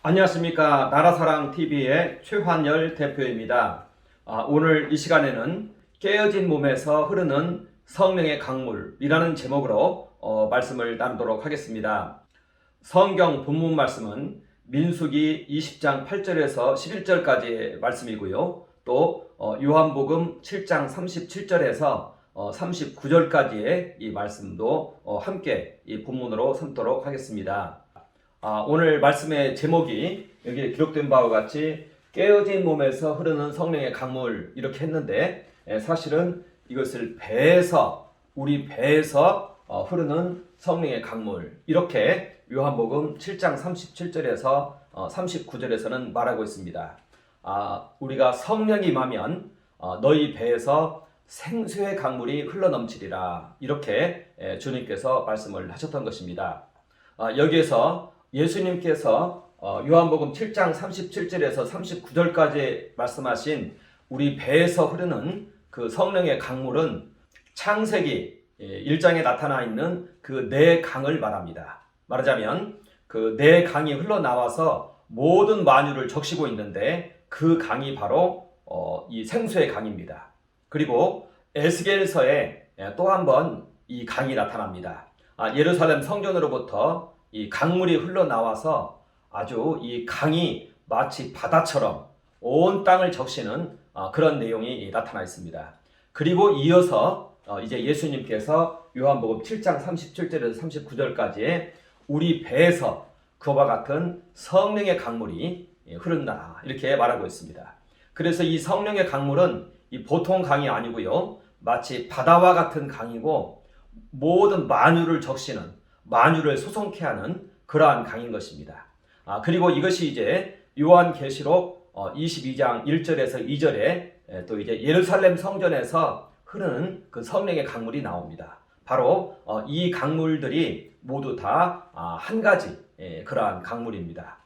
안녕하십니까. 나라사랑TV의 최환열 대표입니다. 오늘 이 시간에는 깨어진 몸에서 흐르는 성령의 강물이라는 제목으로 말씀을 나누도록 하겠습니다. 성경 본문 말씀은 민수기 20장 8절에서 11절까지의 말씀이고요. 또 요한복음 7장 37절에서 39절까지의 이 말씀도 함께 이 본문으로 삼도록 하겠습니다. 오늘 말씀의 제목이 여기에 기록된 바와 같이 깨어진 몸에서 흐르는 성령의 강물 이렇게 했는데, 사실은 이것을 우리 배에서 흐르는 성령의 강물 이렇게 요한복음 7장 37절에서 39절에서는 말하고 있습니다. 우리가 성령이 임하면 너희 배에서 생수의 강물이 흘러넘치리라, 이렇게 주님께서 말씀을 하셨던 것입니다. 여기에서 예수님께서 요한복음 7장 37절에서 39절까지 말씀하신 우리 배에서 흐르는 그 성령의 강물은 창세기 1장에 나타나 있는 그 네 강을 말합니다. 말하자면 그 네 강이 흘러나와서 모든 만유를 적시고 있는데, 그 강이 바로 이 생수의 강입니다. 그리고 에스겔서에 또 한 번 이 강이 나타납니다. 예루살렘 성전으로부터 이 강물이 흘러나와서 아주 이 강이 마치 바다처럼 온 땅을 적시는 그런 내용이 나타나 있습니다. 그리고 이어서 이제 예수님께서 요한복음 7장 37절에서 39절까지의 우리 배에서 그와 같은 성령의 강물이 흐른다, 이렇게 말하고 있습니다. 그래서 이 성령의 강물은 이 보통 강이 아니고요, 마치 바다와 같은 강이고 모든 만유를 적시는, 만유를 소송케 하는 그러한 강인 것입니다. 그리고 이것이 이제 요한계시록 22장 1절에서 2절에 또 이제 예루살렘 성전에서 흐르는 그 성령의 강물이 나옵니다. 바로 이 강물들이 모두 다 한 가지 그러한 강물입니다.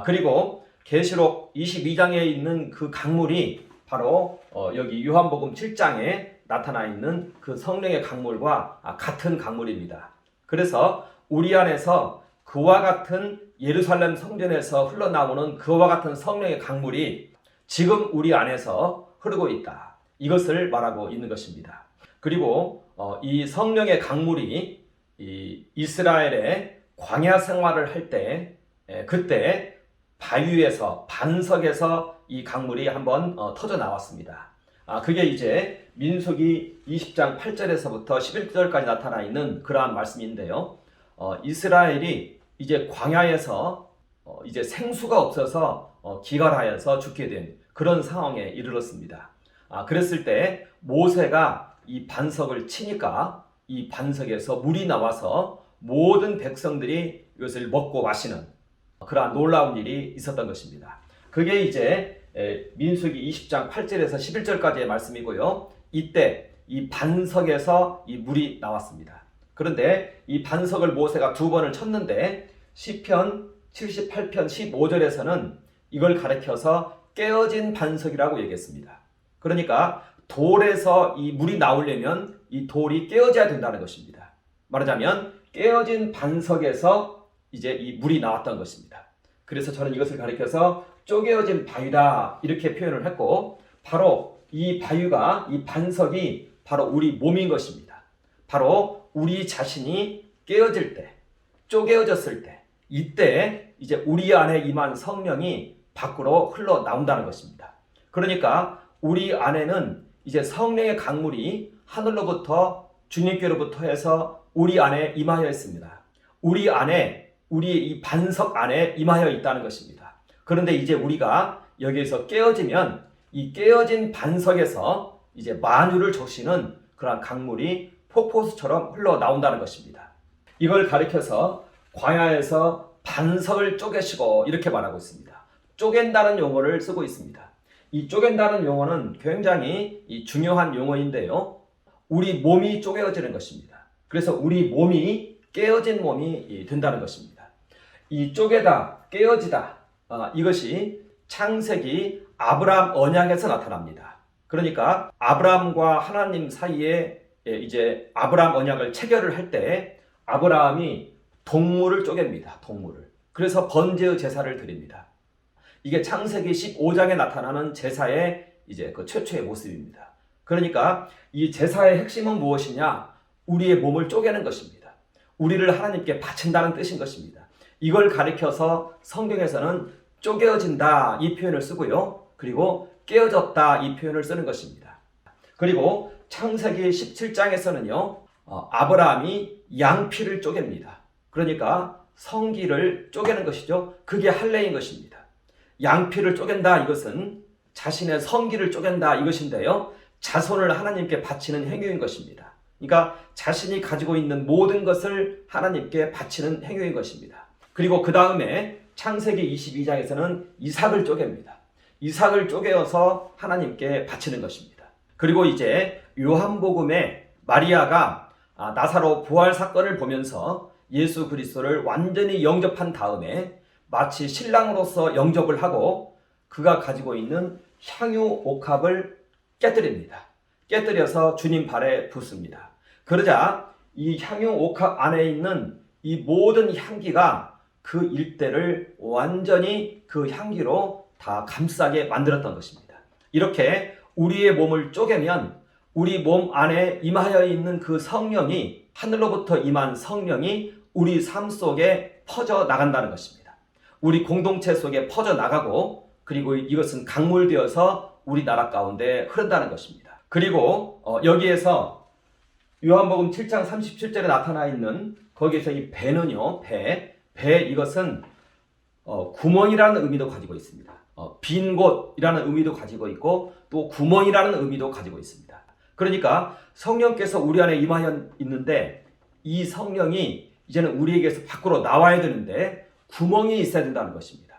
그리고 계시록 22장에 있는 그 강물이 바로 여기 요한복음 7장에 나타나 있는 그 성령의 강물과 같은 강물입니다. 그래서 우리 안에서 그와 같은 예루살렘 성전에서 흘러나오는 그와 같은 성령의 강물이 지금 우리 안에서 흐르고 있다, 이것을 말하고 있는 것입니다. 그리고 이 성령의 강물이 이 이스라엘의 광야 생활을 할 때, 그때 바위에서, 반석에서 이 강물이 한번 터져 나왔습니다. 그게 이제 민수기 20장 8절에서부터 11절까지 나타나 있는 그러한 말씀인데요. 이스라엘이 이제 광야에서 이제 생수가 없어서 기갈하여서 죽게 된 그런 상황에 이르렀습니다. 그랬을 때 모세가 이 반석을 치니까 이 반석에서 물이 나와서 모든 백성들이 이것을 먹고 마시는 그러한 놀라운 일이 있었던 것입니다. 그게 이제 민수기 20장 8절에서 11절까지의 말씀이고요. 이때 이 반석에서 이 물이 나왔습니다. 그런데 이 반석을 모세가 두 번을 쳤는데 시편 78편 15절에서는 이걸 가리켜서 깨어진 반석이라고 얘기했습니다. 그러니까 돌에서 이 물이 나오려면 이 돌이 깨어져야 된다는 것입니다. 말하자면 깨어진 반석에서 이제 이 물이 나왔던 것입니다. 그래서 저는 이것을 가리켜서 쪼개어진 바위다, 이렇게 표현을 했고, 바로 이 바위가, 이 반석이 바로 우리 몸인 것입니다. 바로 우리 자신이 깨어질 때, 쪼개어졌을 때, 이때 이제 우리 안에 임한 성령이 밖으로 흘러나온다는 것입니다. 그러니까 우리 안에는 이제 성령의 강물이 하늘로부터, 주님께로부터 해서 우리 안에 임하여 있습니다. 우리 안에, 우리의 이 반석 안에 임하여 있다는 것입니다. 그런데 이제 우리가 여기에서 깨어지면 이 깨어진 반석에서 이제 만유를 적시는 그러한 강물이 폭포수처럼 흘러나온다는 것입니다. 이걸 가리켜서 광야에서 반석을 쪼개시고, 이렇게 말하고 있습니다. 쪼갠다는 용어를 쓰고 있습니다. 이 쪼갠다는 용어는 굉장히 중요한 용어인데요, 우리 몸이 쪼개어지는 것입니다. 그래서 우리 몸이 깨어진 몸이 된다는 것입니다. 이 쪼개다, 깨어지다, 이것이 창세기 아브라함 언약에서 나타납니다. 그러니까 아브라함과 하나님 사이에 이제 아브라함 언약을 체결을 할 때 아브라함이 동물을 쪼갭니다. 동물을. 그래서 번제의 제사를 드립니다. 이게 창세기 15장에 나타나는 제사의 이제 그 최초의 모습입니다. 그러니까 이 제사의 핵심은 무엇이냐? 우리의 몸을 쪼개는 것입니다. 우리를 하나님께 바친다는 뜻인 것입니다. 이걸 가리켜서 성경에서는 쪼개어진다 이 표현을 쓰고요. 그리고 깨어졌다 이 표현을 쓰는 것입니다. 그리고 창세기 17장에서는요. 아브라함이 양피를 쪼갭니다. 그러니까 성기를 쪼개는 것이죠. 그게 할례인 것입니다. 양피를 쪼갠다 이것은 자신의 성기를 쪼갠다 이것인데요. 자손을 하나님께 바치는 행위인 것입니다. 그러니까 자신이 가지고 있는 모든 것을 하나님께 바치는 행위인 것입니다. 그리고 그 다음에 창세기 22장에서는 이삭을 쪼갭니다. 이삭을 쪼개어서 하나님께 바치는 것입니다. 그리고 이제 요한복음에 마리아가 나사로 부활 사건을 보면서 예수 그리스도를 완전히 영접한 다음에 마치 신랑으로서 영접을 하고 그가 가지고 있는 향유 옥합을 깨뜨립니다. 깨뜨려서 주님 발에 붓습니다. 그러자 이 향유 옥합 안에 있는 이 모든 향기가 그 일대를 완전히 그 향기로 다 감싸게 만들었던 것입니다. 이렇게 우리의 몸을 쪼개면 우리 몸 안에 임하여 있는 그 성령이 하늘로부터 임한 성령이 우리 삶 속에 퍼져 나간다는 것입니다. 우리 공동체 속에 퍼져 나가고 그리고 이것은 강물되어서 우리나라 가운데 흐른다는 것입니다. 그리고 여기에서 요한복음 7장 37절에 나타나 있는 거기에서 이 배는요. 배 이것은 구멍이라는 의미도 가지고 있습니다. 빈 곳이라는 의미도 가지고 있고 또 구멍이라는 의미도 가지고 있습니다. 그러니까 성령께서 우리 안에 임하여 있는데 이 성령이 이제는 우리에게서 밖으로 나와야 되는데 구멍이 있어야 된다는 것입니다.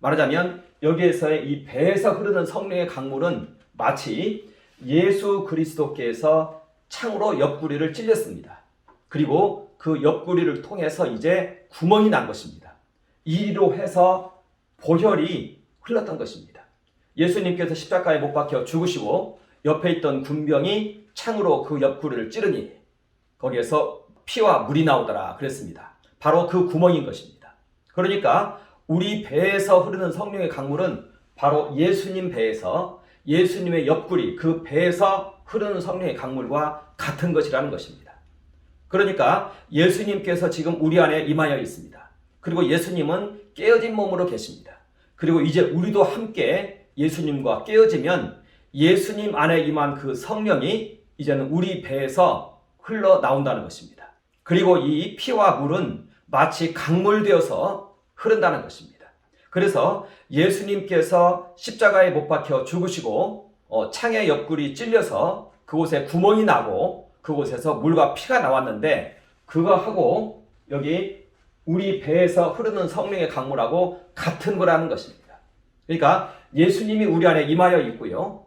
말하자면 여기에서의 이 배에서 흐르는 성령의 강물은 마치 예수 그리스도께서 창으로 옆구리를 찔렸습니다. 그리고 그 옆구리를 통해서 이제 구멍이 난 것입니다. 이로 해서 보혈이 흘렀던 것입니다. 예수님께서 십자가에 못 박혀 죽으시고 옆에 있던 군병이 창으로 그 옆구리를 찌르니 거기에서 피와 물이 나오더라 그랬습니다. 바로 그 구멍인 것입니다. 그러니까 우리 배에서 흐르는 성령의 강물은 바로 예수님 배에서 예수님의 옆구리 그 배에서 흐르는 성령의 강물과 같은 것이라는 것입니다. 그러니까 예수님께서 지금 우리 안에 임하여 있습니다. 그리고 예수님은 깨어진 몸으로 계십니다. 그리고 이제 우리도 함께 예수님과 깨어지면 예수님 안에 임한 그 성령이 이제는 우리 배에서 흘러나온다는 것입니다. 그리고 이 피와 물은 마치 강물되어서 흐른다는 것입니다. 그래서 예수님께서 십자가에 못 박혀 죽으시고 창의 옆구리 찔려서 그곳에 구멍이 나고 그곳에서 물과 피가 나왔는데 그거하고 여기 우리 배에서 흐르는 성령의 강물하고 같은 거라는 것입니다. 그러니까 예수님이 우리 안에 임하여 있고요.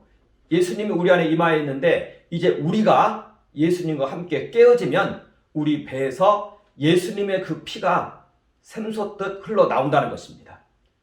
예수님이 우리 안에 임하여 있는데 이제 우리가 예수님과 함께 깨어지면 우리 배에서 예수님의 그 피가 샘솟듯 흘러나온다는 것입니다.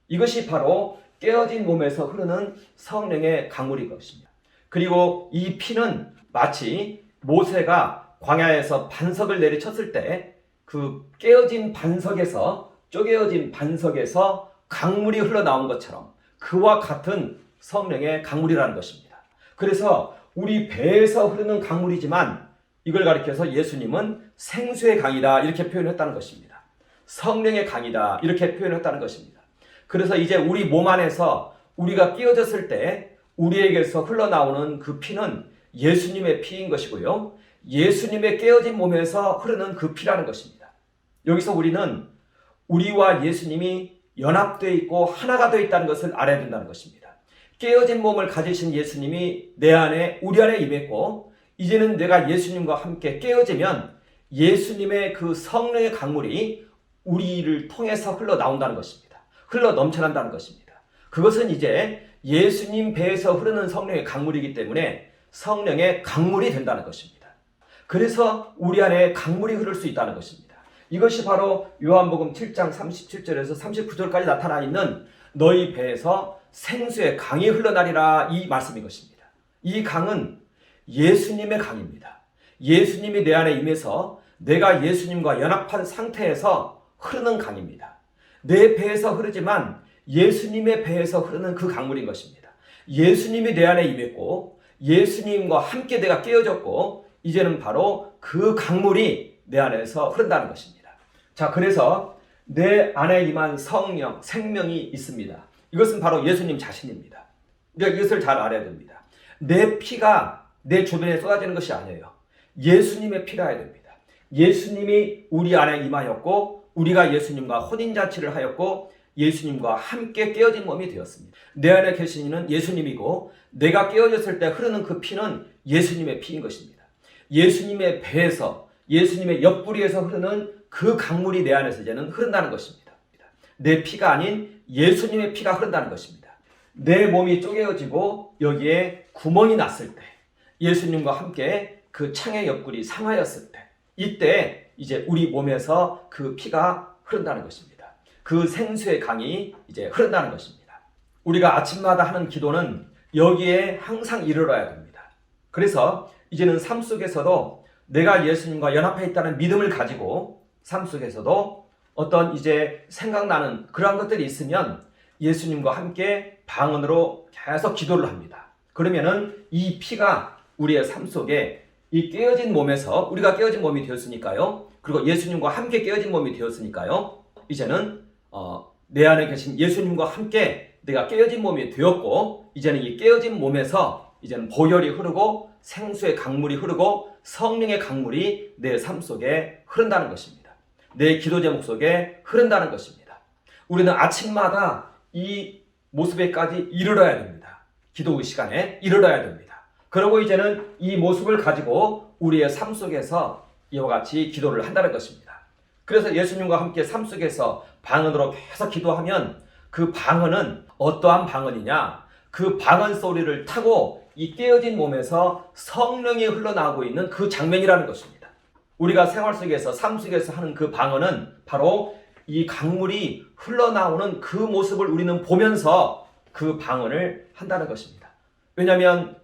이것이 바로 깨어진 몸에서 흐르는 성령의 강물인 것입니다. 그리고 이 피는 마치 모세가 광야에서 반석을 내리쳤을 때 그 깨어진 반석에서 쪼개어진 반석에서 강물이 흘러나온 것처럼 그와 같은 성령의 강물이라는 것입니다. 그래서 우리 배에서 흐르는 강물이지만 이걸 가리켜서 예수님은 생수의 강이다 이렇게 표현했다는 것입니다. 성령의 강이다 이렇게 표현했다는 것입니다. 그래서 이제 우리 몸 안에서 우리가 끼어졌을 때 우리에게서 흘러나오는 그 피는 예수님의 피인 것이고요. 예수님의 깨어진 몸에서 흐르는 그 피라는 것입니다. 여기서 우리는 우리와 예수님이 연합되어 있고 하나가 되어 있다는 것을 알아야 된다는 것입니다. 깨어진 몸을 가지신 예수님이 내 안에 우리 안에 임했고 이제는 내가 예수님과 함께 깨어지면 예수님의 그 성령의 강물이 우리를 통해서 흘러나온다는 것입니다. 흘러 넘쳐난다는 것입니다. 그것은 이제 예수님 배에서 흐르는 성령의 강물이기 때문에 성령의 강물이 된다는 것입니다. 그래서 우리 안에 강물이 흐를 수 있다는 것입니다. 이것이 바로 요한복음 7장 37절에서 39절까지 나타나 있는 너희 배에서 생수의 강이 흘러나리라 이 말씀인 것입니다. 이 강은 예수님의 강입니다. 예수님이 내 안에 임해서 내가 예수님과 연합한 상태에서 흐르는 강입니다. 내 배에서 흐르지만 예수님의 배에서 흐르는 그 강물인 것입니다. 예수님이 내 안에 임했고 예수님과 함께 내가 깨어졌고 이제는 바로 그 강물이 내 안에서 흐른다는 것입니다. 자, 그래서 내 안에 임한 성령, 생명이 있습니다. 이것은 바로 예수님 자신입니다. 우리가 이것을 잘 알아야 됩니다. 내 피가 내 주변에 쏟아지는 것이 아니에요. 예수님의 피라야 됩니다. 예수님이 우리 안에 임하였고 우리가 예수님과 혼인잔치를 하였고 예수님과 함께 깨어진 몸이 되었습니다. 내 안에 계신 이는 예수님이고 내가 깨어졌을 때 흐르는 그 피는 예수님의 피인 것입니다. 예수님의 배에서 예수님의 옆구리에서 흐르는 그 강물이 내 안에서 이제는 흐른다는 것입니다. 내 피가 아닌 예수님의 피가 흐른다는 것입니다. 내 몸이 쪼개어지고 여기에 구멍이 났을 때 예수님과 함께 그 창의 옆구리 상하였을 때 이때 이제 우리 몸에서 그 피가 흐른다는 것입니다. 그 생수의 강이 이제 흐른다는 것입니다. 우리가 아침마다 하는 기도는 여기에 항상 이르러야 됩니다. 그래서 이제는 삶 속에서도 내가 예수님과 연합해 있다는 믿음을 가지고 삶 속에서도 어떤 이제 생각나는 그러한 것들이 있으면 예수님과 함께 방언으로 계속 기도를 합니다. 그러면은 이 피가 우리의 삶 속에 이 깨어진 몸에서 우리가 깨어진 몸이 되었으니까요. 그리고 예수님과 함께 깨어진 몸이 되었으니까요. 이제는 내 안에 계신 예수님과 함께 내가 깨어진 몸이 되었고 이제는 이 깨어진 몸에서 이제는 보혈이 흐르고 생수의 강물이 흐르고 성령의 강물이 내 삶 속에 흐른다는 것입니다. 내 기도 제목 속에 흐른다는 것입니다. 우리는 아침마다 이 모습에까지 이르러야 됩니다. 기도의 시간에 이르러야 됩니다. 그리고 이제는 이 모습을 가지고 우리의 삶 속에서 이와 같이 기도를 한다는 것입니다. 그래서 예수님과 함께 삶 속에서 방언으로 계속 기도하면 그 방언은 어떠한 방언이냐? 그 방언 소리를 타고 이 깨어진 몸에서 성령이 흘러나오고 있는 그 장면이라는 것입니다. 우리가 생활 속에서 삶 속에서 하는 그 방언은 바로 이 강물이 흘러나오는 그 모습을 우리는 보면서 그 방언을 한다는 것입니다. 왜냐하면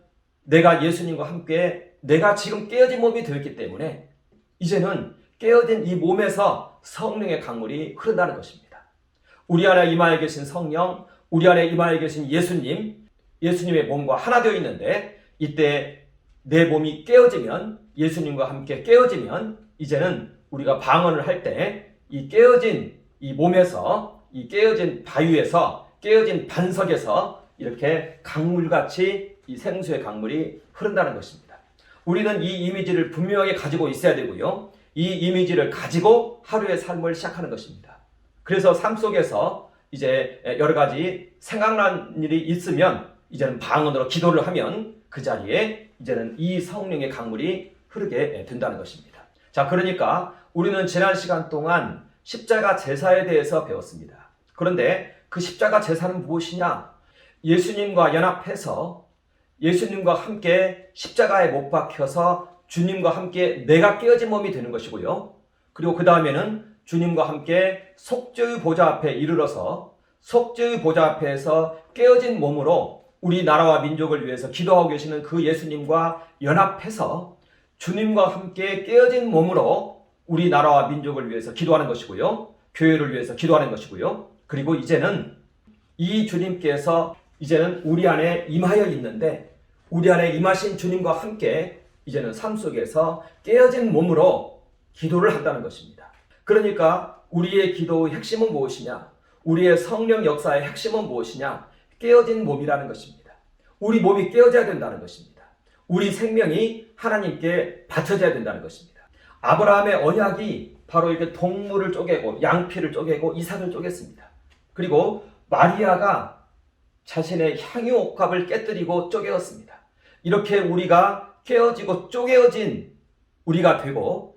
내가 예수님과 함께 내가 지금 깨어진 몸이 되었기 때문에 이제는 깨어진 이 몸에서 성령의 강물이 흐른다는 것입니다. 우리 안에 임하에 계신 성령, 우리 안에 임하에 계신 예수님, 예수님의 몸과 하나 되어 있는데 이때 내 몸이 깨어지면 예수님과 함께 깨어지면 이제는 우리가 방언을 할 때 이 깨어진 이 몸에서 이 깨어진 바위에서 깨어진 반석에서 이렇게 강물같이 이 생수의 강물이 흐른다는 것입니다. 우리는 이 이미지를 분명하게 가지고 있어야 되고요. 이 이미지를 가지고 하루의 삶을 시작하는 것입니다. 그래서 삶 속에서 이제 여러 가지 생각난 일이 있으면 이제는 방언으로 기도를 하면 그 자리에 이제는 이 성령의 강물이 흐르게 된다는 것입니다. 자, 그러니까 우리는 지난 시간 동안 십자가 제사에 대해서 배웠습니다. 그런데 그 십자가 제사는 무엇이냐? 예수님과 연합해서 예수님과 함께 십자가에 못 박혀서 주님과 함께 내가 깨어진 몸이 되는 것이고요. 그리고 그 다음에는 주님과 함께 속죄의 보좌 앞에 이르러서 속죄의 보좌 앞에서 깨어진 몸으로 우리 나라와 민족을 위해서 기도하고 계시는 그 예수님과 연합해서 주님과 함께 깨어진 몸으로 우리 나라와 민족을 위해서 기도하는 것이고요. 교회를 위해서 기도하는 것이고요. 그리고 이제는 이 주님께서 이제는 우리 안에 임하여 있는데 우리 안에 임하신 주님과 함께 이제는 삶 속에서 깨어진 몸으로 기도를 한다는 것입니다. 그러니까 우리의 기도의 핵심은 무엇이냐? 우리의 성령 역사의 핵심은 무엇이냐? 깨어진 몸이라는 것입니다. 우리 몸이 깨어져야 된다는 것입니다. 우리 생명이 하나님께 바쳐져야 된다는 것입니다. 아브라함의 언약이 바로 이렇게 동물을 쪼개고 양피를 쪼개고 이삭을 쪼갰습니다. 그리고 마리아가 자신의 향유옥합을 깨뜨리고 쪼개었습니다. 이렇게 우리가 깨어지고 쪼개어진 우리가 되고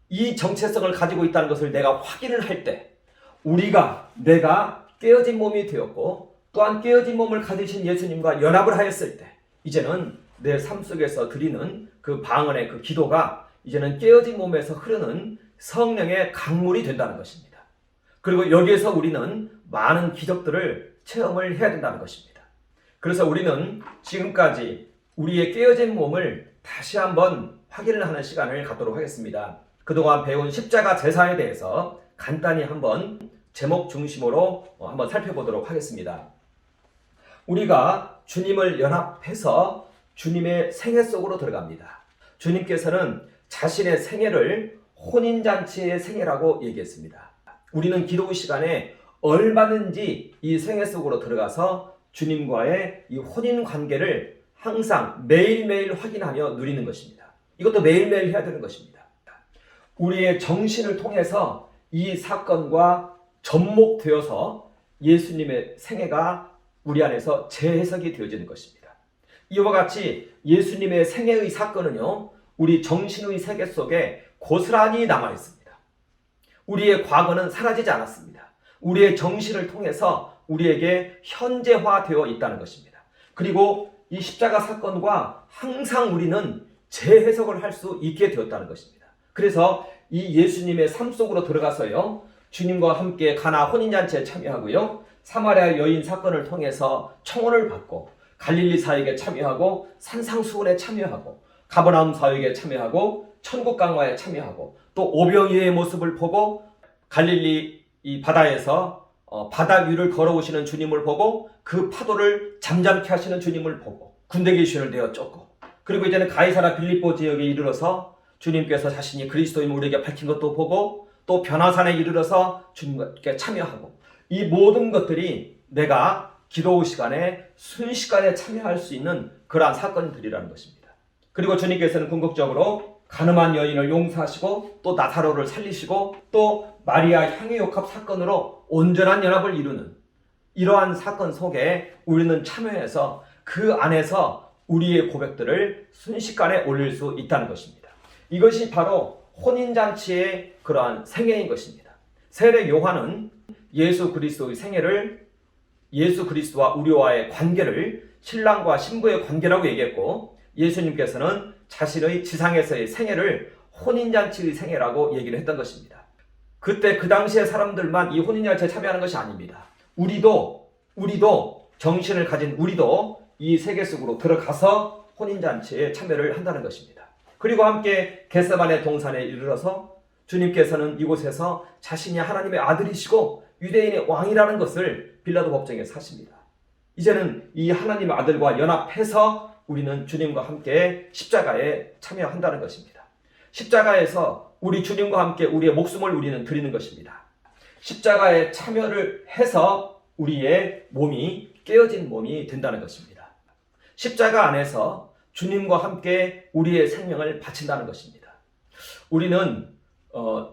이 정체성을 가지고 있다는 것을 내가 확인을 할 때 내가 깨어진 몸이 되었고 또한 깨어진 몸을 가지신 예수님과 연합을 하였을 때 이제는 내 삶 속에서 드리는 그 방언의 그 기도가 이제는 깨어진 몸에서 흐르는 성령의 강물이 된다는 것입니다. 그리고 여기에서 우리는 많은 기적들을 체험을 해야 된다는 것입니다. 그래서 우리는 지금까지 우리의 깨어진 몸을 다시 한번 확인을 하는 시간을 갖도록 하겠습니다. 그동안 배운 십자가 제사에 대해서 간단히 한번 제목 중심으로 한번 살펴보도록 하겠습니다. 우리가 주님을 연합해서 주님의 생애 속으로 들어갑니다. 주님께서는 자신의 생애를 혼인잔치의 생애라고 얘기했습니다. 우리는 기도 시간에 얼마든지 이 생애 속으로 들어가서 주님과의 이 혼인 관계를 항상 매일매일 확인하며 누리는 것입니다. 이것도 매일매일 해야 되는 것입니다. 우리의 정신을 통해서 이 사건과 접목되어서 예수님의 생애가 우리 안에서 재해석이 되어지는 것입니다. 이와 같이 예수님의 생애의 사건은요, 우리 정신의 세계 속에 고스란히 남아 있습니다. 우리의 과거는 사라지지 않았습니다. 우리의 정신을 통해서 우리에게 현재화되어 있다는 것입니다. 그리고 이 십자가 사건과 항상 우리는 재해석을 할 수 있게 되었다는 것입니다. 그래서 이 예수님의 삶 속으로 들어가서요, 주님과 함께 가나 혼인잔치에 참여하고요, 사마리아 여인 사건을 통해서 청혼을 받고 갈릴리 사역에 참여하고 산상수훈에 참여하고 가버나움 사역에 참여하고 천국 강화에 참여하고 또 오병이어의 모습을 보고 갈릴리 이 바다에서 바다 위를 걸어오시는 주님을 보고 그 파도를 잠잠케 하시는 주님을 보고 군대 귀신을 내어 쫓고 그리고 이제는 가이사라 빌립보 지역에 이르러서 주님께서 자신이 그리스도임을 우리에게 밝힌 것도 보고 또 변화산에 이르러서 주님께 참여하고 이 모든 것들이 내가 기도 시간에 순식간에 참여할 수 있는 그러한 사건들이라는 것입니다. 그리고 주님께서는 궁극적으로 가늠한 여인을 용서하시고 또 나사로를 살리시고 또 마리아 향유옥합 사건으로 온전한 연합을 이루는 이러한 사건 속에 우리는 참여해서 그 안에서 우리의 고백들을 순식간에 올릴 수 있다는 것입니다. 이것이 바로 혼인잔치의 그러한 생애인 것입니다. 세례 요한은 예수 그리스도의 생애를 예수 그리스도와 우리와의 관계를 신랑과 신부의 관계라고 얘기했고 예수님께서는 자신의 지상에서의 생애를 혼인잔치의 생애라고 얘기를 했던 것입니다. 그때 그 당시의 사람들만 이 혼인잔치에 참여하는 것이 아닙니다. 우리도 정신을 가진 우리도 이 세계 속으로 들어가서 혼인잔치에 참여를 한다는 것입니다. 그리고 함께 겟세마네 동산에 이르러서 주님께서는 이곳에서 자신이 하나님의 아들이시고 유대인의 왕이라는 것을 빌라도 법정에서 하십니다. 이제는 이 하나님의 아들과 연합해서 우리는 주님과 함께 십자가에 참여한다는 것입니다. 십자가에서 우리 주님과 함께 우리의 목숨을 우리는 드리는 것입니다. 십자가에 참여를 해서 우리의 몸이 깨어진 몸이 된다는 것입니다. 십자가 안에서 주님과 함께 우리의 생명을 바친다는 것입니다. 우리는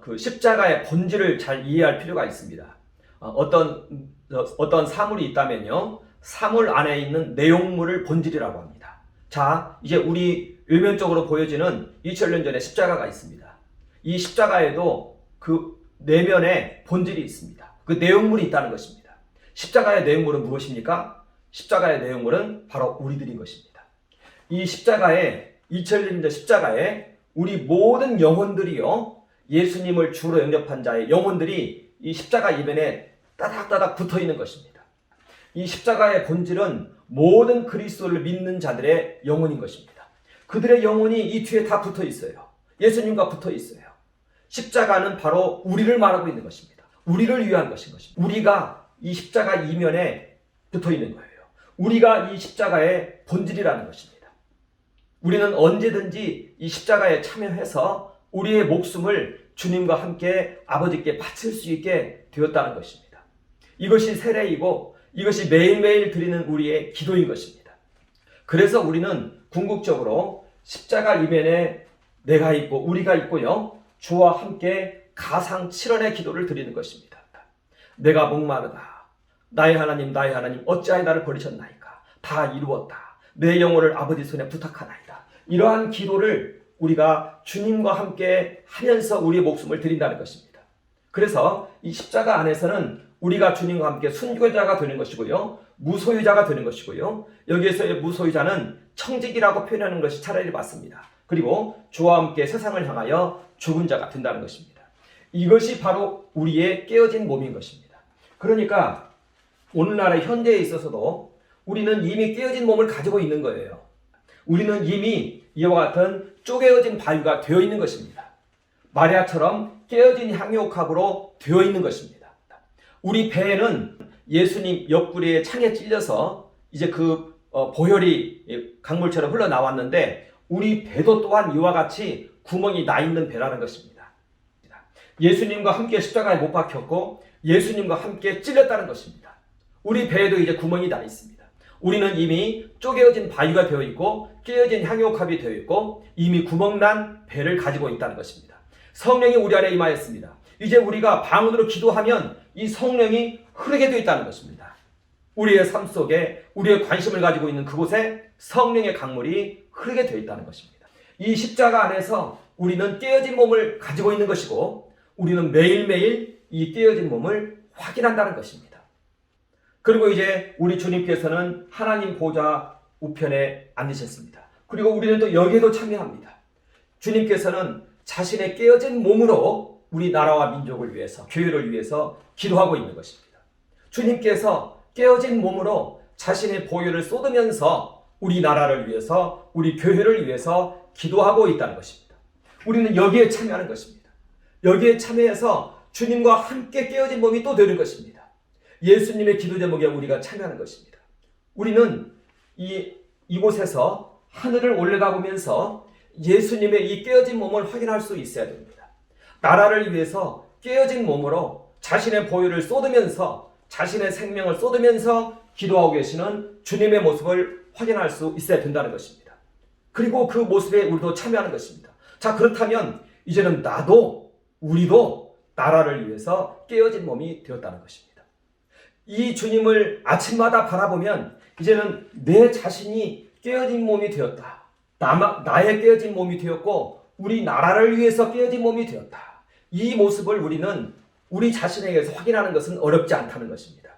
그 십자가의 본질을 잘 이해할 필요가 있습니다. 어떤 사물이 있다면요, 사물 안에 있는 내용물을 본질이라고 합니다. 자, 이제 우리 외면적으로 보여지는 2000년 전에 십자가가 있습니다. 이 십자가에도 그 내면에 본질이 있습니다. 그 내용물이 있다는 것입니다. 십자가의 내용물은 무엇입니까? 십자가의 내용물은 바로 우리들인 것입니다. 이 십자가에 2000년 전 십자가에 우리 모든 영혼들이요, 예수님을 주로 영접한 자의 영혼들이 이 십자가 이면에 따닥따닥 붙어 있는 것입니다. 이 십자가의 본질은 모든 그리스도를 믿는 자들의 영혼인 것입니다. 그들의 영혼이 이 뒤에 다 붙어 있어요. 예수님과 붙어 있어요. 십자가는 바로 우리를 말하고 있는 것입니다. 우리를 위한 것인 것입니다. 우리가 이 십자가 이면에 붙어 있는 거예요. 우리가 이 십자가의 본질이라는 것입니다. 우리는 언제든지 이 십자가에 참여해서 우리의 목숨을 주님과 함께 아버지께 바칠 수 있게 되었다는 것입니다. 이것이 세례이고 이것이 매일매일 드리는 우리의 기도인 것입니다. 그래서 우리는 궁극적으로 십자가 이면에 내가 있고 우리가 있고요, 주와 함께 가상 7원의 기도를 드리는 것입니다. 내가 목마르다. 나의 하나님 어찌하여 나를 버리셨나이까. 다 이루었다. 내 영혼을 아버지 손에 부탁하나이다. 이러한 기도를 우리가 주님과 함께 하면서 우리의 목숨을 드린다는 것입니다. 그래서 이 십자가 안에서는 우리가 주님과 함께 순교자가 되는 것이고요, 무소유자가 되는 것이고요, 여기에서의 무소유자는 청직이라고 표현하는 것이 차라리 맞습니다. 그리고 주와 함께 세상을 향하여 죽은 자가 된다는 것입니다. 이것이 바로 우리의 깨어진 몸인 것입니다. 그러니까 오늘날의 현대에 있어서도 우리는 이미 깨어진 몸을 가지고 있는 거예요. 우리는 이미 이와 같은 쪼개어진 바위가 되어 있는 것입니다. 마리아처럼 깨어진 향유옥합으로 되어 있는 것입니다. 우리 배에는 예수님 옆구리에 창에 찔려서 이제 그 보혈이 강물처럼 흘러나왔는데 우리 배도 또한 이와 같이 구멍이 나 있는 배라는 것입니다. 예수님과 함께 십자가에 못 박혔고 예수님과 함께 찔렸다는 것입니다. 우리 배에도 이제 구멍이 나 있습니다. 우리는 이미 쪼개어진 바위가 되어 있고 깨어진 향유옥합이 되어 있고 이미 구멍난 배를 가지고 있다는 것입니다. 성령이 우리 안에 임하였습니다. 이제 우리가 방언으로 기도하면 이 성령이 흐르게 되어 있다는 것입니다. 우리의 삶 속에 우리의 관심을 가지고 있는 그곳에 성령의 강물이 흐르게 되어 있다는 것입니다. 이 십자가 안에서 우리는 깨어진 몸을 가지고 있는 것이고 우리는 매일매일 이 깨어진 몸을 확인한다는 것입니다. 그리고 이제 우리 주님께서는 하나님 보좌 우편에 앉으셨습니다. 그리고 우리는 또 여기에도 참여합니다. 주님께서는 자신의 깨어진 몸으로 우리 나라와 민족을 위해서, 교회를 위해서 기도하고 있는 것입니다. 주님께서 깨어진 몸으로 자신의 보혈을 쏟으면서 우리 나라를 위해서, 우리 교회를 위해서 기도하고 있다는 것입니다. 우리는 여기에 참여하는 것입니다. 여기에 참여해서 주님과 함께 깨어진 몸이 또 되는 것입니다. 예수님의 기도 제목에 우리가 참여하는 것입니다. 우리는 이곳에서 하늘을 올라가 보면서 예수님의 이 깨어진 몸을 확인할 수 있어야 됩니다. 나라를 위해서 깨어진 몸으로 자신의 보혈을 쏟으면서 자신의 생명을 쏟으면서 기도하고 계시는 주님의 모습을 확인할 수 있어야 된다는 것입니다. 그리고 그 모습에 우리도 참여하는 것입니다. 자, 그렇다면 이제는 우리도 나라를 위해서 깨어진 몸이 되었다는 것입니다. 이 주님을 아침마다 바라보면 이제는 내 자신이 깨어진 몸이 되었다. 나의 깨어진 몸이 되었고 우리 나라를 위해서 깨어진 몸이 되었다. 이 모습을 우리는 우리 자신에게서 확인하는 것은 어렵지 않다는 것입니다.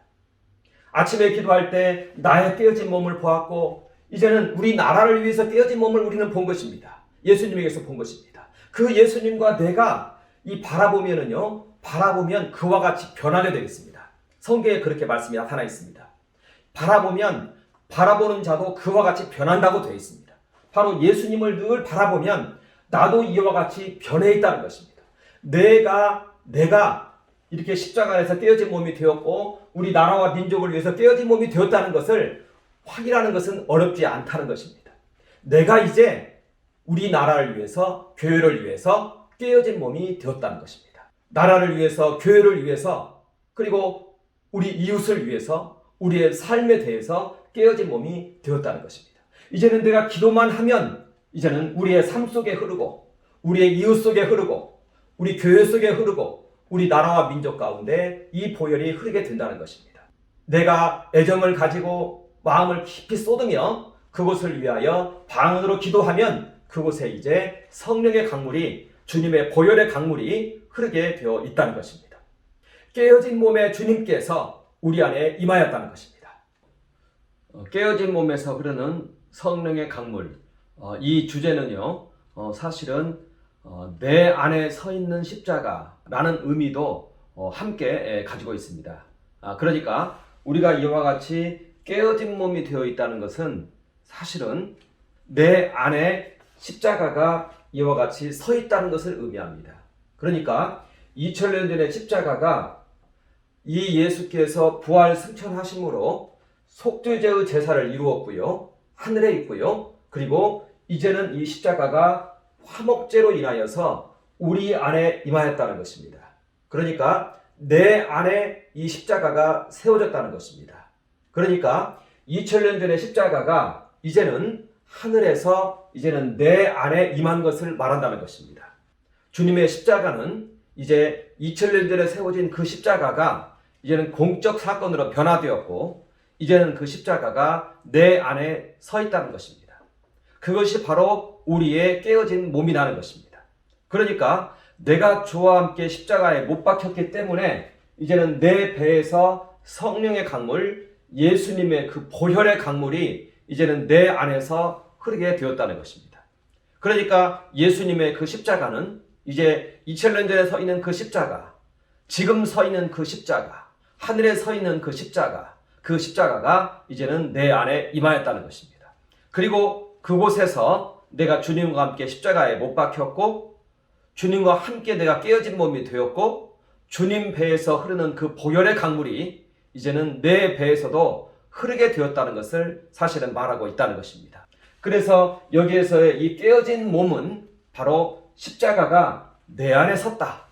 아침에 기도할 때 나의 깨어진 몸을 보았고 이제는 우리 나라를 위해서 깨어진 몸을 우리는 본 것입니다. 예수님에게서 본 것입니다. 그 예수님과 내가 바라보면 그와 같이 변하게 되겠습니다. 성경에 그렇게 말씀이 나타나 있습니다. 바라보는 자도 그와 같이 변한다고 되어 있습니다. 바로 예수님을 늘 바라보면 나도 이와 같이 변해 있다는 것입니다. 내가 이렇게 십자가에서 깨어진 몸이 되었고 우리 나라와 민족을 위해서 깨어진 몸이 되었다는 것을 확인하는 것은 어렵지 않다는 것입니다. 내가 이제 우리 나라를 위해서, 교회를 위해서 깨어진 몸이 되었다는 것입니다. 나라를 위해서, 교회를 위해서, 그리고 우리 이웃을 위해서 우리의 삶에 대해서 깨어진 몸이 되었다는 것입니다. 이제는 내가 기도만 하면 이제는 우리의 삶 속에 흐르고 우리의 이웃 속에 흐르고 우리 교회 속에 흐르고 우리 나라와 민족 가운데 이 보혈이 흐르게 된다는 것입니다. 내가 애정을 가지고 마음을 깊이 쏟으며 그곳을 위하여 방언으로 기도하면 그곳에 이제 성령의 강물이, 주님의 보혈의 강물이 흐르게 되어 있다는 것입니다. 깨어진 몸의 주님께서 우리 안에 임하였다는 것입니다. 깨어진 몸에서 흐르는 성령의 강물, 이 주제는요 사실은 내 안에 서 있는 십자가라는 의미도 함께 가지고 있습니다. 그러니까 우리가 이와 같이 깨어진 몸이 되어 있다는 것은 사실은 내 안에 십자가가 이와 같이 서 있다는 것을 의미합니다. 그러니까 2000년 전의 십자가가 이 예수께서 부활 승천하심으로 속죄제의 제사를 이루었고요. 하늘에 있고요. 그리고 이제는 이 십자가가 화목제로 인하여서 우리 안에 임하였다는 것입니다. 그러니까 내 안에 이 십자가가 세워졌다는 것입니다. 그러니까 2000년 전의 십자가가 이제는 하늘에서 이제는 내 안에 임한 것을 말한다는 것입니다. 주님의 십자가는 이제 2000년 전에 세워진 그 십자가가 이제는 공적 사건으로 변화되었고 이제는 그 십자가가 내 안에 서 있다는 것입니다. 그것이 바로 우리의 깨어진 몸이라는 것입니다. 그러니까 내가 주와 함께 십자가에 못 박혔기 때문에 이제는 내 배에서 성령의 강물, 예수님의 그 보혈의 강물이 이제는 내 안에서 흐르게 되었다는 것입니다. 그러니까 예수님의 그 십자가는 이제 2000년 전에 서 있는 그 십자가, 지금 서 있는 그 십자가, 하늘에 서 있는 그 십자가가 이제는 내 안에 임하였다는 것입니다. 그리고 그곳에서 내가 주님과 함께 십자가에 못 박혔고 주님과 함께 내가 깨어진 몸이 되었고 주님 배에서 흐르는 그 보혈의 강물이 이제는 내 배에서도 흐르게 되었다는 것을 사실은 말하고 있다는 것입니다. 그래서 여기에서의 이 깨어진 몸은 바로 십자가가 내 안에 섰다.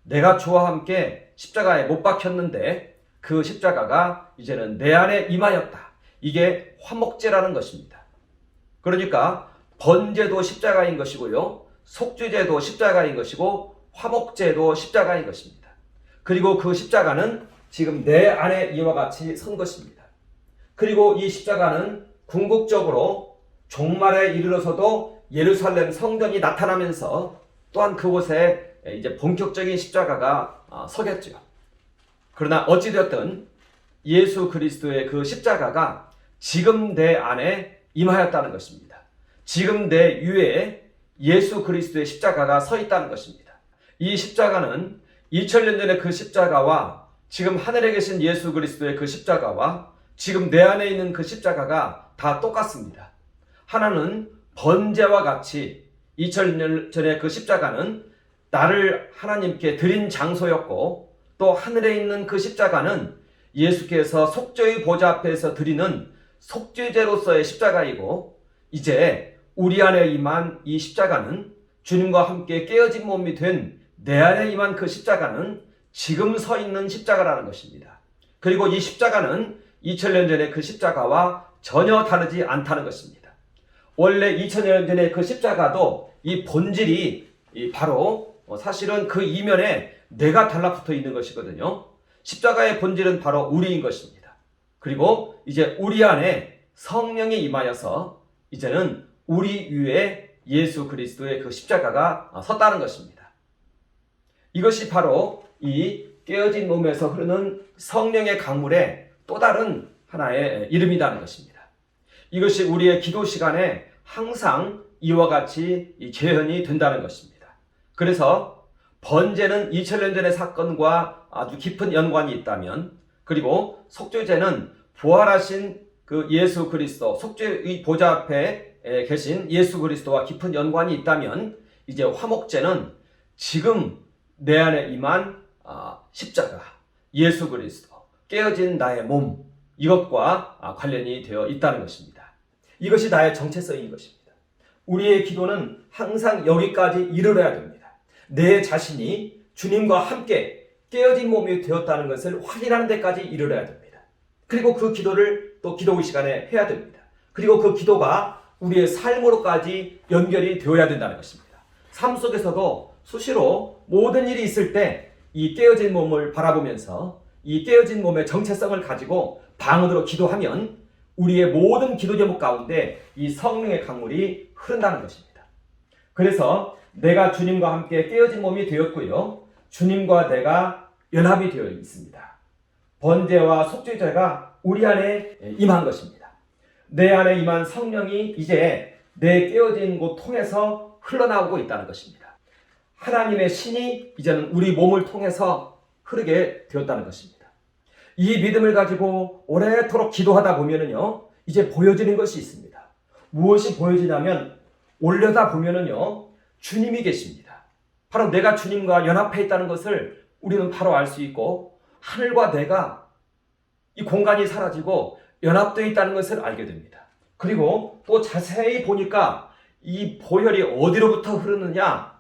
내가 주와 함께 십자가에 못 박혔는데 그 십자가가 이제는 내 안에 임하였다. 이게 화목제라는 것입니다. 그러니까 번제도 십자가인 것이고요. 속죄제도 십자가인 것이고 화목제도 십자가인 것입니다. 그리고 그 십자가는 지금 내 안에 이와 같이 선 것입니다. 그리고 이 십자가는 궁극적으로 종말에 이르러서도 예루살렘 성전이 나타나면서 또한 그곳에 이제 본격적인 십자가가 서겠죠. 그러나 어찌되었든 예수 그리스도의 그 십자가가 지금 내 안에 임하였다는 것입니다. 지금 내 위에 예수 그리스도의 십자가가 서 있다는 것입니다. 이 십자가는 2000년 전의 그 십자가와 지금 하늘에 계신 예수 그리스도의 그 십자가와 지금 내 안에 있는 그 십자가가 다 똑같습니다. 하나는 번제와 같이 2000년 전의 그 십자가는 나를 하나님께 드린 장소였고, 또 하늘에 있는 그 십자가는 예수께서 속죄의 보좌 앞에서 드리는 속죄제로서의 십자가이고, 이제 우리 안에 임한 이 십자가는 주님과 함께 깨어진 몸이 된 내 안에 임한 그 십자가는 지금 서 있는 십자가라는 것입니다. 그리고 이 십자가는 2000년 전의 그 십자가와 전혀 다르지 않다는 것입니다. 원래 2000년 전의 그 십자가도 이 본질이 바로 사실은 그 이면에 내가 달라붙어 있는 것이거든요. 십자가의 본질은 바로 우리인 것입니다. 그리고 이제 우리 안에 성령이 임하여서 이제는 우리 위에 예수 그리스도의 그 십자가가 섰다는 것입니다. 이것이 바로 이 깨어진 몸에서 흐르는 성령의 강물의 또 다른 하나의 이름이라는 것입니다. 이것이 우리의 기도 시간에 항상 이와 같이 재현이 된다는 것입니다. 그래서 번제는 2000년 전의 사건과 아주 깊은 연관이 있다면, 그리고 속죄제는 부활하신 그 예수 그리스도, 속죄의 보좌 앞에 계신 예수 그리스도와 깊은 연관이 있다면, 이제 화목제는 지금 내 안에 임한 십자가, 예수 그리스도, 깨어진 나의 몸, 이것과 관련이 되어 있다는 것입니다. 이것이 나의 정체성인 것입니다. 우리의 기도는 항상 여기까지 이르러야 됩니다. 내 자신이 주님과 함께 깨어진 몸이 되었다는 것을 확인하는 데까지 이르러야 됩니다. 그리고 그 기도를 또 기도의 시간에 해야 됩니다. 그리고 그 기도가 우리의 삶으로까지 연결이 되어야 된다는 것입니다. 삶 속에서도 수시로 모든 일이 있을 때 이 깨어진 몸을 바라보면서 이 깨어진 몸의 정체성을 가지고 방언으로 기도하면 우리의 모든 기도 제목 가운데 이 성령의 강물이 흐른다는 것입니다. 그래서 내가 주님과 함께 깨어진 몸이 되었고요. 주님과 내가 연합이 되어 있습니다. 번제와 속죄제가 우리 안에 임한 것입니다. 내 안에 임한 성령이 이제 내 깨어진 곳 통해서 흘러나오고 있다는 것입니다. 하나님의 신이 이제는 우리 몸을 통해서 흐르게 되었다는 것입니다. 이 믿음을 가지고 오래도록 기도하다 보면은요, 이제 보여지는 것이 있습니다. 무엇이 보여지냐면, 올려다 보면은요, 주님이 계십니다. 바로 내가 주님과 연합해 있다는 것을 우리는 바로 알 수 있고, 하늘과 내가 이 공간이 사라지고 연합되어 있다는 것을 알게 됩니다. 그리고 또 자세히 보니까 이 보혈이 어디로부터 흐르느냐,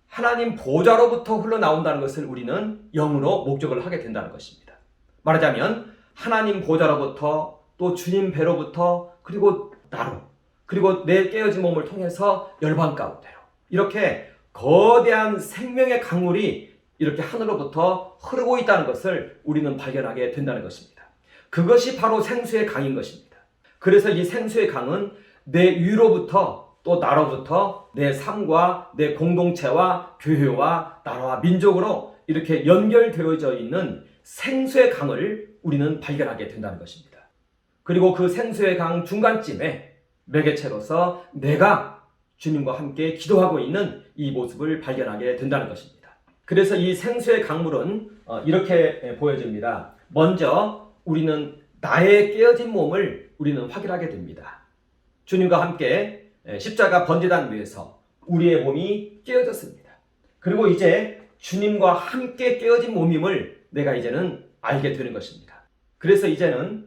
하나님 보좌로부터 흘러나온다는 것을 우리는 영으로 목적을 하게 된다는 것입니다. 말하자면 하나님 보좌로부터, 또 주님 배로부터, 그리고 나로, 그리고 내 깨어진 몸을 통해서 열방 가운데로, 이렇게 거대한 생명의 강물이 이렇게 하늘로부터 흐르고 있다는 것을 우리는 발견하게 된다는 것입니다. 그것이 바로 생수의 강인 것입니다. 그래서 이 생수의 강은 내 위로부터, 또 나로부터 내 삶과 내 공동체와 교회와 나라와 민족으로 이렇게 연결되어져 있는 생수의 강을 우리는 발견하게 된다는 것입니다. 그리고 그 생수의 강 중간쯤에 매개체로서 내가 주님과 함께 기도하고 있는 이 모습을 발견하게 된다는 것입니다. 그래서 이 생수의 강물은 이렇게 보여집니다. 먼저 우리는 나의 깨어진 몸을 우리는 확인하게 됩니다. 주님과 함께 십자가 번제단 위에서 우리의 몸이 깨어졌습니다. 그리고 이제 주님과 함께 깨어진 몸임을 내가 이제는 알게 되는 것입니다. 그래서 이제는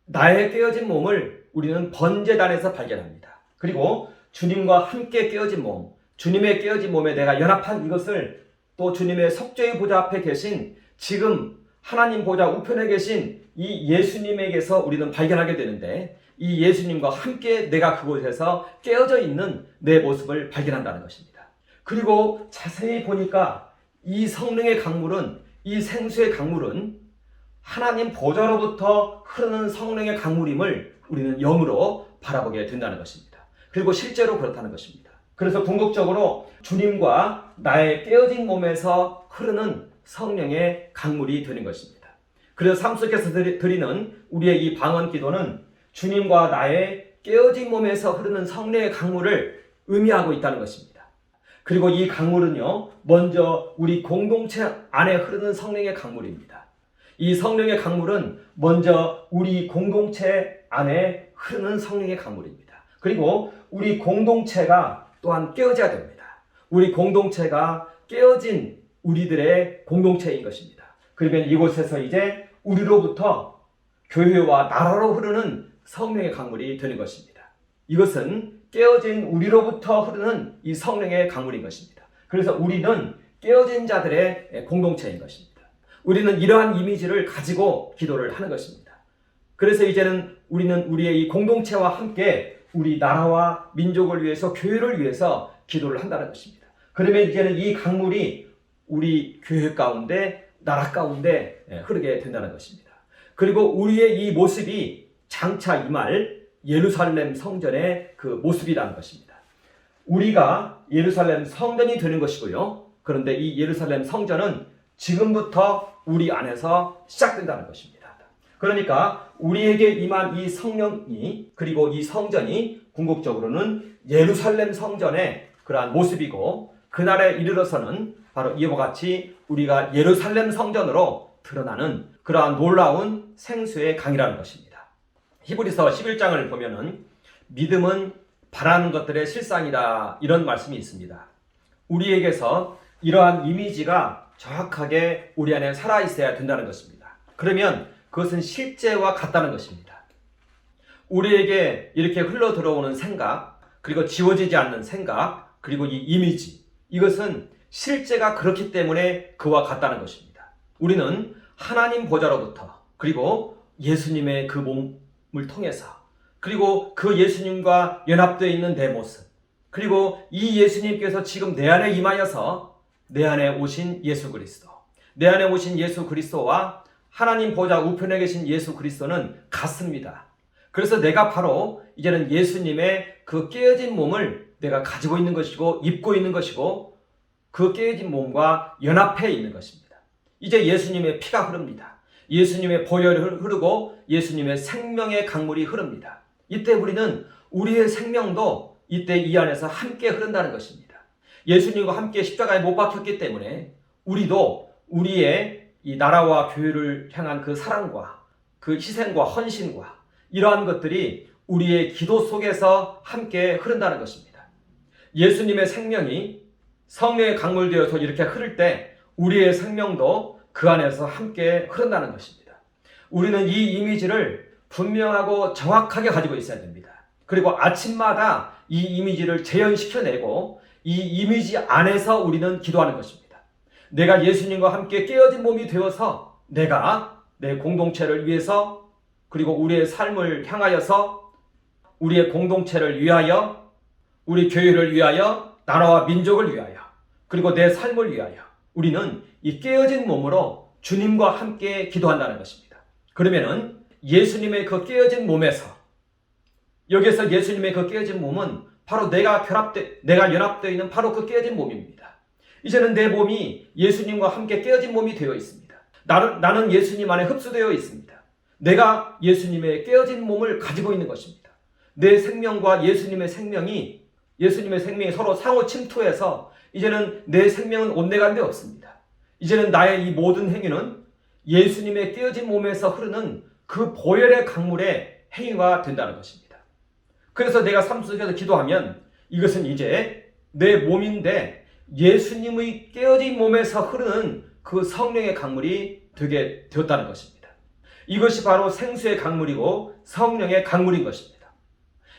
나의 깨어진 몸을 우리는 번제단에서 발견합니다. 그리고 주님과 함께 깨어진 몸, 주님의 깨어진 몸에 내가 연합한 이것을 또 주님의 석죄의 보좌 앞에 계신 지금 하나님 보좌 우편에 계신 이 예수님에게서 우리는 발견하게 되는데, 이 예수님과 함께 내가 그곳에서 깨어져 있는 내 모습을 발견한다는 것입니다. 그리고 자세히 보니까 이 성령의 강물은, 이 생수의 강물은 하나님 보좌로부터 흐르는 성령의 강물임을 우리는 영으로 바라보게 된다는 것입니다. 그리고 실제로 그렇다는 것입니다. 그래서 궁극적으로 주님과 나의 깨어진 몸에서 흐르는 성령의 강물이 되는 것입니다. 그래서 삼수께서 드리는 우리의 이 방언 기도는 주님과 나의 깨어진 몸에서 흐르는 성령의 강물을 의미하고 있다는 것입니다. 그리고 이 강물은요, 먼저 우리 공동체 안에 흐르는 성령의 강물입니다. 이 성령의 강물은 먼저 우리 공동체 안에 흐르는 성령의 강물입니다. 그리고 우리 공동체가 또한 깨어져야 됩니다. 우리 공동체가 깨어진 우리들의 공동체인 것입니다. 그러면 이곳에서 이제 우리로부터 교회와 나라로 흐르는 성령의 강물이 되는 것입니다. 이것은 깨어진 우리로부터 흐르는 이 성령의 강물인 것입니다. 그래서 우리는 깨어진 자들의 공동체인 것입니다. 우리는 이러한 이미지를 가지고 기도를 하는 것입니다. 그래서 이제는 우리는 우리의 이 공동체와 함께 우리 나라와 민족을 위해서, 교회를 위해서 기도를 한다는 것입니다. 그러면 이제는 이 강물이 우리 교회 가운데, 나라 가운데 흐르게 된다는 것입니다. 그리고 우리의 이 모습이 장차 임할 예루살렘 성전의 그 모습이라는 것입니다. 우리가 예루살렘 성전이 되는 것이고요. 그런데 이 예루살렘 성전은 지금부터 우리 안에서 시작된다는 것입니다. 그러니까 우리에게 임한 이 성령이, 그리고 이 성전이 궁극적으로는 예루살렘 성전의 그러한 모습이고, 그날에 이르러서는 바로 이와 같이 우리가 예루살렘 성전으로 드러나는 그러한 놀라운 생수의 강이라는 것입니다. 히브리서 11장을 보면은 믿음은 바라는 것들의 실상이다, 이런 말씀이 있습니다. 우리에게서 이러한 이미지가 정확하게 우리 안에 살아있어야 된다는 것입니다. 그러면 그것은 실제와 같다는 것입니다. 우리에게 이렇게 흘러 들어오는 생각, 그리고 지워지지 않는 생각, 그리고 이 이미지, 이것은 실제가 그렇기 때문에 그와 같다는 것입니다. 우리는 하나님 보좌로부터, 그리고 예수님의 그 몸을 통해서, 그리고 그 예수님과 연합되어 있는 내 모습, 그리고 이 예수님께서 지금 내 안에 임하여서 내 안에 오신 예수 그리스도, 내 안에 오신 예수 그리스도와 하나님 보좌 우편에 계신 예수 그리스도는 같습니다. 그래서 내가 바로 이제는 예수님의 그 깨어진 몸을 내가 가지고 있는 것이고, 입고 있는 것이고, 그 깨어진 몸과 연합해 있는 것입니다. 이제 예수님의 피가 흐릅니다. 예수님의 보혈이 흐르고 예수님의 생명의 강물이 흐릅니다. 이때 우리는 우리의 생명도 이때 이 안에서 함께 흐른다는 것입니다. 예수님과 함께 십자가에 못 박혔기 때문에 우리도 우리의 이 나라와 교회를 향한 그 사랑과 그 희생과 헌신과 이러한 것들이 우리의 기도 속에서 함께 흐른다는 것입니다. 예수님의 생명이 성령의 강물되어서 이렇게 흐를 때 우리의 생명도 그 안에서 함께 흐른다는 것입니다. 우리는 이 이미지를 분명하고 정확하게 가지고 있어야 됩니다. 그리고 아침마다 이 이미지를 재현시켜내고 이 이미지 안에서 우리는 기도하는 것입니다. 내가 예수님과 함께 깨어진 몸이 되어서 내가 내 공동체를 위해서, 그리고 우리의 삶을 향하여서, 우리의 공동체를 위하여, 우리 교회를 위하여, 나라와 민족을 위하여, 그리고 내 삶을 위하여 우리는 이 깨어진 몸으로 주님과 함께 기도한다는 것입니다. 그러면은 예수님의 그 깨어진 몸에서, 여기서 예수님의 그 깨어진 몸은 바로 내가 연합되어 있는 바로 그 깨어진 몸입니다. 이제는 내 몸이 예수님과 함께 깨어진 몸이 되어 있습니다. 나는 예수님 안에 흡수되어 있습니다. 내가 예수님의 깨어진 몸을 가지고 있는 것입니다. 내 생명과 예수님의 생명이 서로 상호 침투해서 이제는 내 생명은 온데간데 없습니다. 이제는 나의 이 모든 행위는 예수님의 깨어진 몸에서 흐르는 그 보혈의 강물의 행위가 된다는 것입니다. 그래서 내가 삶 속에서 기도하면 이것은 이제 내 몸인데 예수님의 깨어진 몸에서 흐르는 그 성령의 강물이 되게 되었다는 것입니다. 이것이 바로 생수의 강물이고 성령의 강물인 것입니다.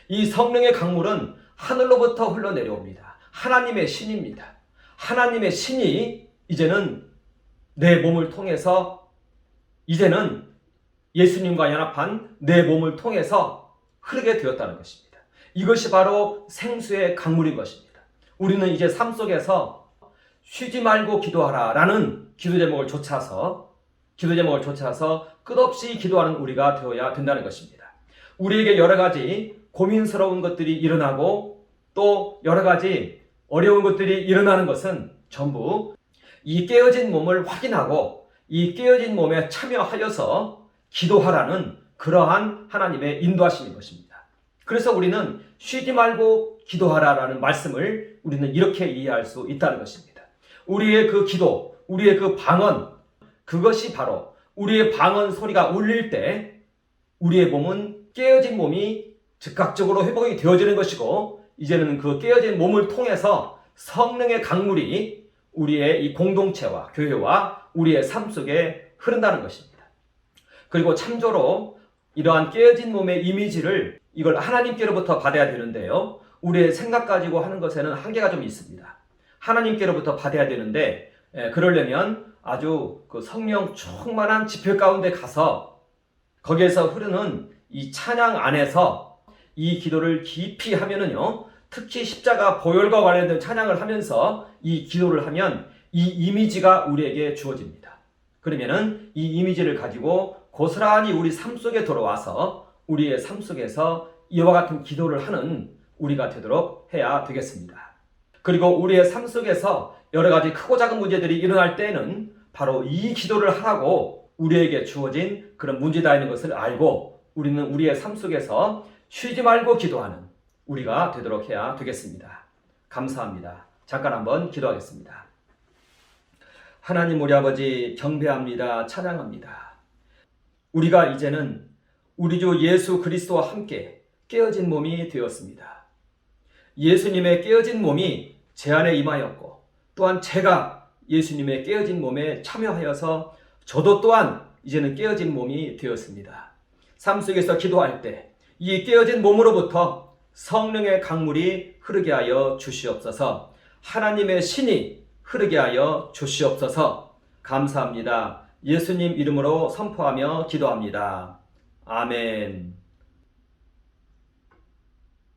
이 성령의 강물은 하늘로부터 흘러내려옵니다. 하나님의 신입니다. 하나님의 신이 이제는 내 몸을 통해서, 이제는 예수님과 연합한 내 몸을 통해서 흐르게 되었다는 것입니다. 이것이 바로 생수의 강물인 것입니다. 우리는 이제 삶 속에서 쉬지 말고 기도하라 라는 기도 제목을 쫓아서 끝없이 기도하는 우리가 되어야 된다는 것입니다. 우리에게 여러 가지 고민스러운 것들이 일어나고 또 여러 가지 어려운 것들이 일어나는 것은 전부 이 깨어진 몸을 확인하고 이 깨어진 몸에 참여하여서 기도하라는 그러한 하나님의 인도하심인 것입니다. 그래서 우리는 쉬지 말고 기도하라라는 말씀을 우리는 이렇게 이해할 수 있다는 것입니다. 우리의 그 기도, 우리의 그 방언, 그것이 바로 우리의 방언 소리가 울릴 때 우리의 몸은 깨어진 몸이 즉각적으로 회복이 되어지는 것이고, 이제는 그 깨어진 몸을 통해서 성령의 강물이 우리의 이 공동체와 교회와 우리의 삶 속에 흐른다는 것입니다. 그리고 참조로 이러한 깨어진 몸의 이미지를 이걸 하나님께로부터 받아야 되는데요. 우리의 생각 가지고 하는 것에는 한계가 좀 있습니다. 하나님께로부터 받아야 되는데 그러려면 아주 그 성령 충만한 집회 가운데 가서 거기에서 흐르는 이 찬양 안에서 이 기도를 깊이 하면은요, 특히 십자가 보혈과 관련된 찬양을 하면서 이 기도를 하면 이 이미지가 우리에게 주어집니다. 그러면은 이 이미지를 가지고 고스란히 우리 삶 속에 들어와서 우리의 삶 속에서 이와 같은 기도를 하는 우리가 되도록 해야 되겠습니다. 그리고 우리의 삶 속에서 여러 가지 크고 작은 문제들이 일어날 때는 바로 이 기도를 하라고 우리에게 주어진 그런 문제다 있는 것을 알고 우리는 우리의 삶 속에서 쉬지 말고 기도하는 우리가 되도록 해야 되겠습니다. 감사합니다. 잠깐 한번 기도하겠습니다. 하나님 우리 아버지 경배합니다. 찬양합니다. 우리가 이제는 우리 주 예수 그리스도와 함께 깨어진 몸이 되었습니다. 예수님의 깨어진 몸이 제 안에 임하였고 또한 제가 예수님의 깨어진 몸에 참여하여서 저도 또한 이제는 깨어진 몸이 되었습니다. 삶 속에서 기도할 때 이 깨어진 몸으로부터 성령의 강물이 흐르게 하여 주시옵소서. 하나님의 신이 흐르게 하여 주시옵소서. 감사합니다. 예수님 이름으로 선포하며 기도합니다. 아멘.